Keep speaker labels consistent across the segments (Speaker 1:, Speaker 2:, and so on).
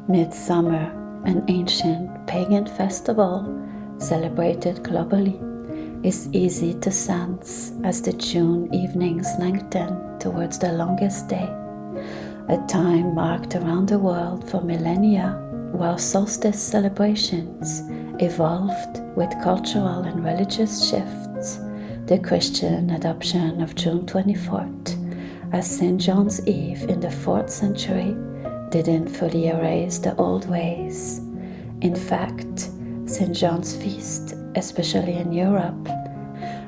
Speaker 1: Midsummer, an ancient pagan festival celebrated globally, is easy to sense as the June evenings lengthen towards the longest day, a time marked around the world for millennia, while solstice celebrations evolved with cultural and religious shifts. The Christian adoption of June 24th as St. John's Eve in the 4th century didn't fully erase the old ways. In fact, St. John's feast, especially in Europe,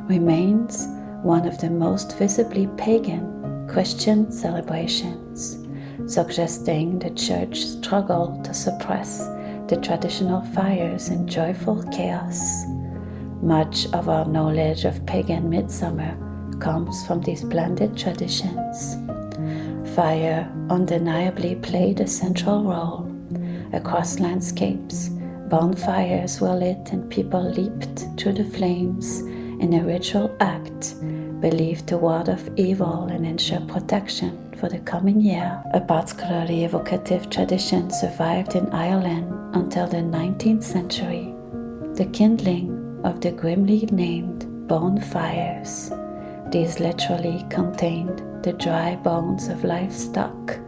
Speaker 1: remains one of the most visibly pagan Christian celebrations, suggesting the Church's struggle to suppress the traditional fires in joyful chaos. Much of our knowledge of pagan midsummer comes from these blended traditions. Fire undeniably played a central role. Across landscapes, bonfires were lit and people leaped through the flames in a ritual act believed to ward off evil and ensure protection for the coming year. A particularly evocative tradition survived in Ireland until the 19th century, the kindling of the grimly named bonfires. These literally contained the dry bones of livestock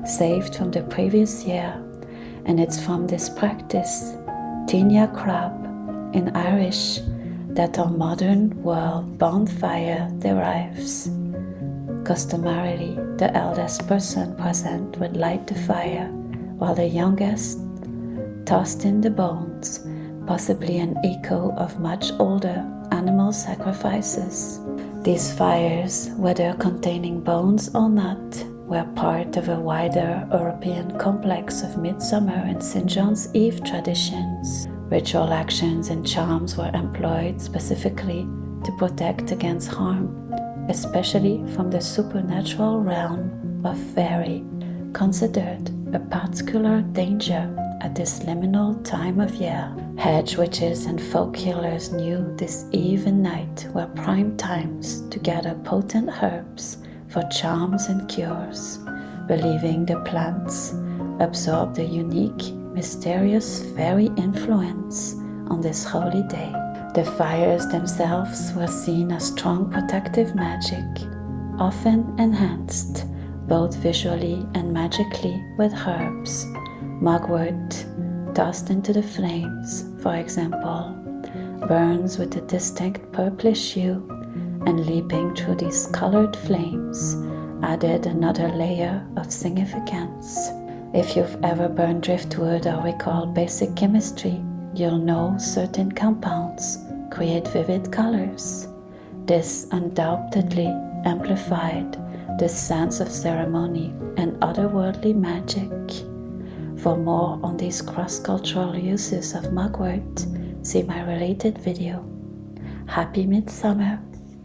Speaker 1: saved from the previous year, and it's from this practice, Tine Cnáṁ in Irish, that our modern world bonfire derives. Customarily, the eldest person present would light the fire, while the youngest tossed in the bones, possibly an echo of much older animal sacrifices. These fires, whether containing bones or not, were part of a wider European complex of Midsummer and St. John's Eve traditions. Ritual actions and charms were employed specifically to protect against harm, especially from the supernatural realm of fairy, considered a particular danger at this liminal time of year. Hedge witches and folk healers knew this eve and night were prime times to gather potent herbs for charms and cures, believing the plants absorbed a unique, mysterious fairy influence on this holy day. The fires themselves were seen as strong protective magic, often enhanced both visually and magically with herbs. Mugwort, tossed into the flames, for example, burns with a distinct purplish hue, and leaping through these colored flames added another layer of significance. If you've ever burned driftwood or recall basic chemistry, you'll know certain compounds create vivid colors. This undoubtedly amplified the sense of ceremony and otherworldly magic. For more on these cross-cultural uses of mugwort, see my related video. Happy Midsummer!